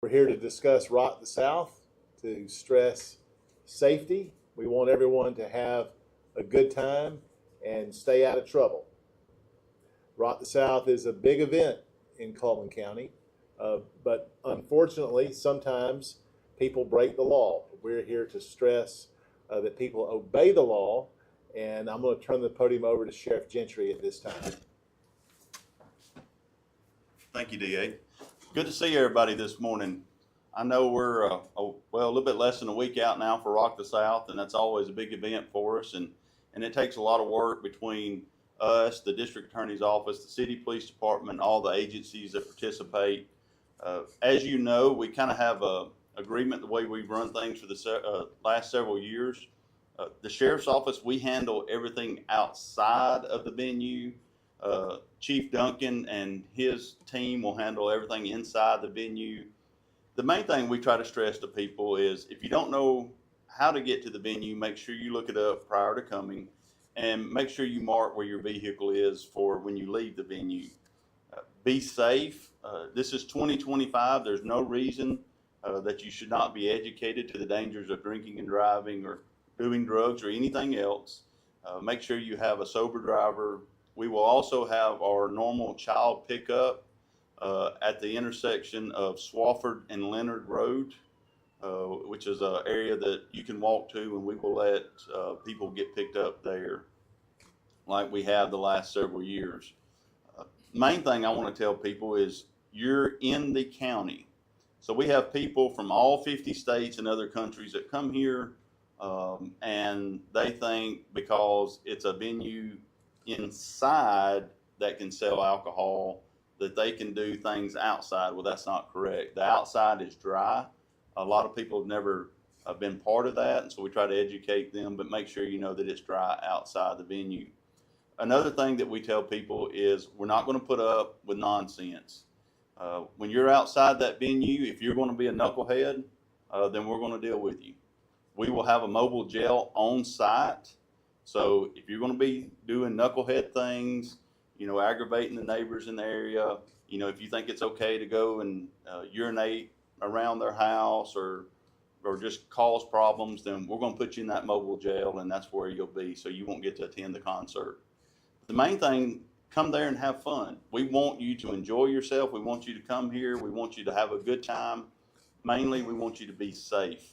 We're here to discuss Rock the South, to stress safety. We want everyone to have a good time and stay out of trouble. Rock the South is a big event in Cullman County, but unfortunately, sometimes people break the law. We're here to stress that people obey the law, and I'm going to turn the podium over to Sheriff Gentry at this time. Thank you, DA. Good to see everybody this morning. I know we're a little bit less than a week out now for Rock the South, and that's always a big event for us. And it takes a lot of work between us, the district attorney's office, the city police department, all the agencies that participate. As you know, we kind of have a agreement the way we've run things for the last several years. The sheriff's office, we handle everything outside of the venue. Chief Duncan and his team will handle everything inside the venue. The main thing we try to stress to people is if you don't know how to get to the venue, make sure you look it up prior to coming and make sure you mark where your vehicle is for when you leave the venue. Be safe. This is 2025. There's no reason that you should not be educated to the dangers of drinking and driving or doing drugs or anything else. Make sure you have a sober driver. We will also have our normal child pickup at the intersection of Swofford and Leonard Road, which is an area that you can walk to, and we will let people get picked up there like we have the last several years. Main thing I want to tell people is you're in the county. So we have people from all 50 states and other countries that come here, and they think because it's a venue inside that can sell alcohol that they can do things outside. Well, that's not correct. The outside is dry. A lot of people have never been part of that, and so we try to educate them, but make sure you know that it's dry outside the venue. Another thing that we tell people is we're not going to put up with nonsense. When you're outside that venue, if you're going to be a knucklehead, then we're going to deal with you. We will have a mobile jail on site. So if you're going to be doing knucklehead things, aggravating the neighbors in the area, if you think it's okay to go and urinate around their house or just cause problems, then we're going to put you in that mobile jail, and that's where you'll be, so you won't get to attend the concert. The main thing, come there and have fun. We want you to enjoy yourself. We want you to come here. We want you to have a good time. Mainly, we want you to be safe.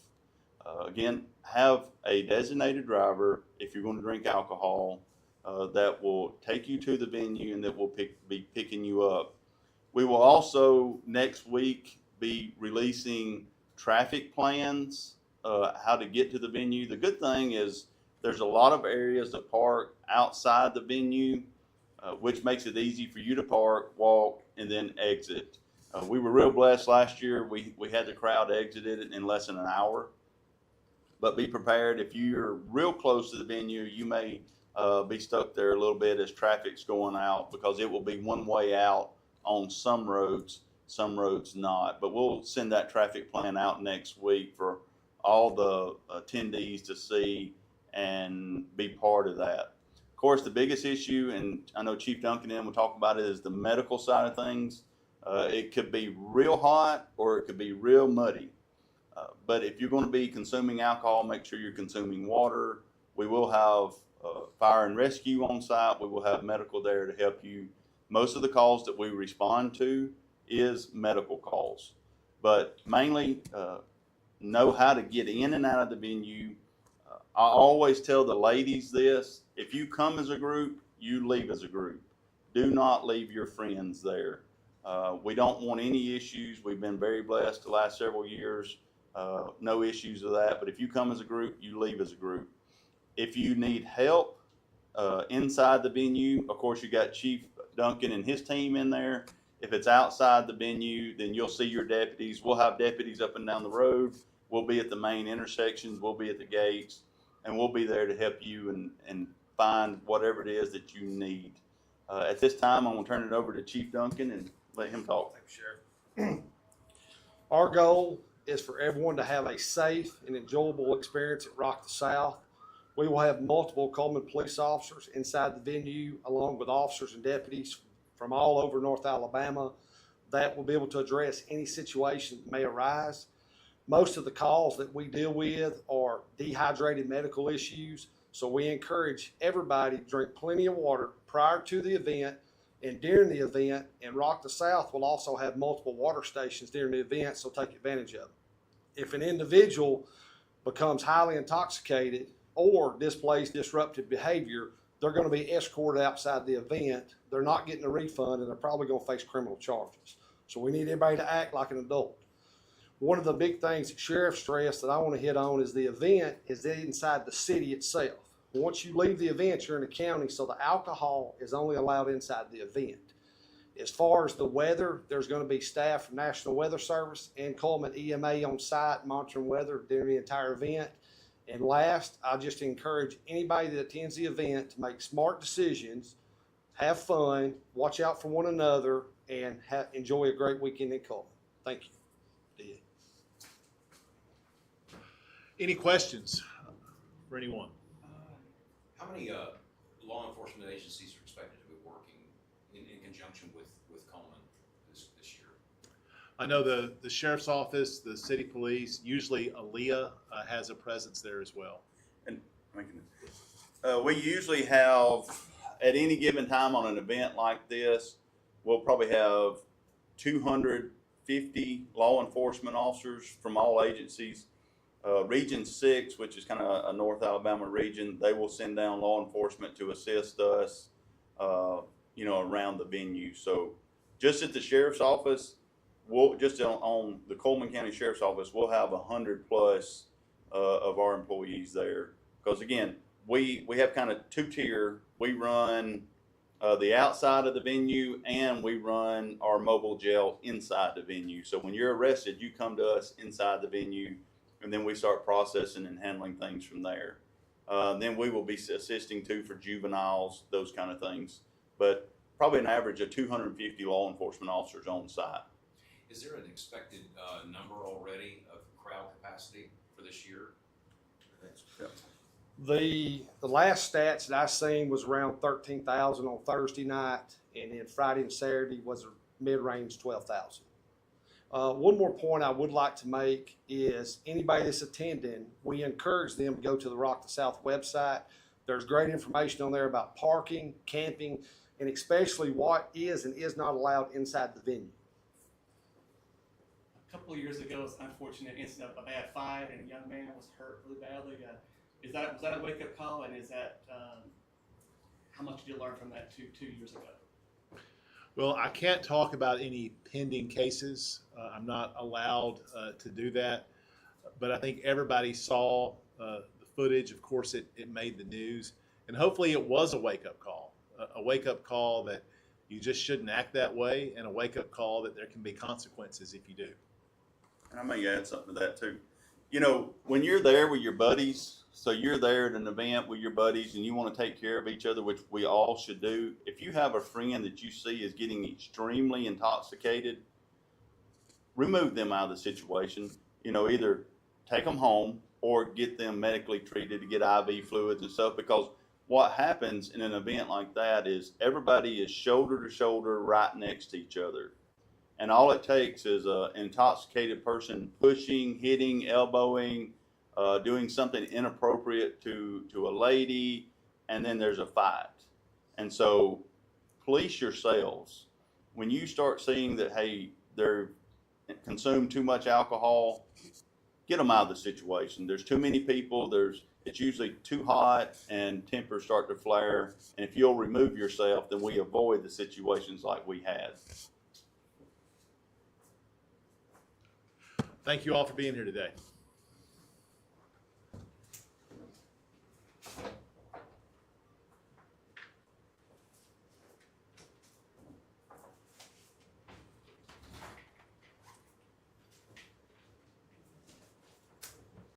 Again, have a designated driver if you're going to drink alcohol that will take you to the venue and that will be picking you up. We will also next week be releasing traffic plans, how to get to the venue. The good thing is there's a lot of areas to park outside the venue, which makes it easy for you to park, walk, and then exit. We were real blessed last year. We had the crowd exited in less than an hour. But be prepared. If you're real close to the venue, you may be stuck there a little bit as traffic's going out, because it will be one way out on some roads not. But we'll send that traffic plan out next week for all the attendees to see and be part of that. Of course, the biggest issue, and I know Chief Duncan will talk about it, is the medical side of things. It could be real hot or it could be real muddy. But if you're going to be consuming alcohol, make sure you're consuming water. We will have fire and rescue on site. We will have medical there to help you. Most of the calls that we respond to is medical calls. But mainly know how to get in and out of the venue. I always tell the ladies this: if you come as a group, you leave as a group. Do not leave your friends there. We don't want any issues. We've been very blessed the last several years. No issues with that. But if you come as a group, you leave as a group. If you need help inside the venue, of course, you got Chief Duncan and his team in there. If it's outside the venue, then you'll see your deputies. We'll have deputies up and down the road. We'll be at the main intersections. We'll be at the gates. And we'll be there to help you and find whatever it is that you need. At this time, I'm going to turn it over to Chief Duncan and let him talk. Thanks, Sheriff. Our goal is for everyone to have a safe and enjoyable experience at Rock the South. We will have multiple Cullman police officers inside the venue, along with officers and deputies from all over North Alabama. that will be able to address any situation that may arise. Most of the calls that we deal with are dehydrated medical issues, so we encourage everybody to drink plenty of water prior to the event and during the event. And Rock the South will also have multiple water stations during the event, so take advantage of it. If an individual becomes highly intoxicated or displays disruptive behavior, they're going to be escorted outside the event. They're not getting a refund, and they're probably going to face criminal charges. So we need everybody to act like an adult. One of the big things that Sheriff stressed that I want to hit on is the event is inside the city itself. Once you leave the event, you're in the county, so the alcohol is only allowed inside the event. As far as the weather, there's going to be staff from National Weather Service and Coleman EMA on site monitoring weather during the entire event. And last, I just encourage anybody that attends the event to make smart decisions, have fun, watch out for one another, and enjoy a great weekend in Coleman. Thank you. Any questions for anyone? How many law enforcement agencies are expected to be working in conjunction with Coleman this year? I know the sheriff's office, the city police, usually Aaliyah has a presence there as well. And we usually have, at any given time on an event like this, we'll probably have 250 law enforcement officers from all agencies. Region 6, which is kind of a North Alabama region, they will send down law enforcement to assist us, around the venue. So just at the sheriff's office, just on the Coleman County Sheriff's Office, we'll have 100 plus of our employees there. Because again, we have kind of two-tier. We run the outside of the venue, and we run our mobile jail inside the venue. So when you're arrested, you come to us inside the venue, and then we start processing and handling things from there. Then we will be assisting too for juveniles, those kind of things. But probably an average of 250 law enforcement officers on site. Is there an expected number already of crowd capacity for this year? The last stats that I seen was around 13,000 on Thursday night, and then Friday and Saturday was a mid-range 12,000. One more point I would like to make is anybody that's attending, we encourage them to go to the Rock the South website. There's great information on there about parking, camping, and especially what is and is not allowed inside the venue. A couple of years ago, it was an unfortunate incident of a bad fight, and a young man was hurt really badly. Was that a wake-up call, and is that how much did you learn from that 2 years ago? Well, I can't talk about any pending cases. I'm not allowed to do that. But I think everybody saw the footage. Of course, it made the news. And hopefully it was a wake-up call. A wake-up call that you just shouldn't act that way, and a wake-up call that there can be consequences if you do. And I may add something to that too. When you're there with your buddies, so you're there at an event with your buddies and you want to take care of each other, which we all should do. If you have a friend that you see is getting extremely intoxicated, remove them out of the situation. Either take them home or get them medically treated to get IV fluids and stuff, because what happens in an event like that is everybody is shoulder to shoulder right next to each other. And all it takes is an intoxicated person pushing, hitting, elbowing, doing something inappropriate to a lady, and then there's a fight. And so police yourselves. When you start seeing that, hey, they're consumed too much alcohol, get them out of the situation. There's too many people. It's usually too hot, and tempers start to flare. And if you'll remove yourself, then we avoid the situations like we had. Thank you all for being here today.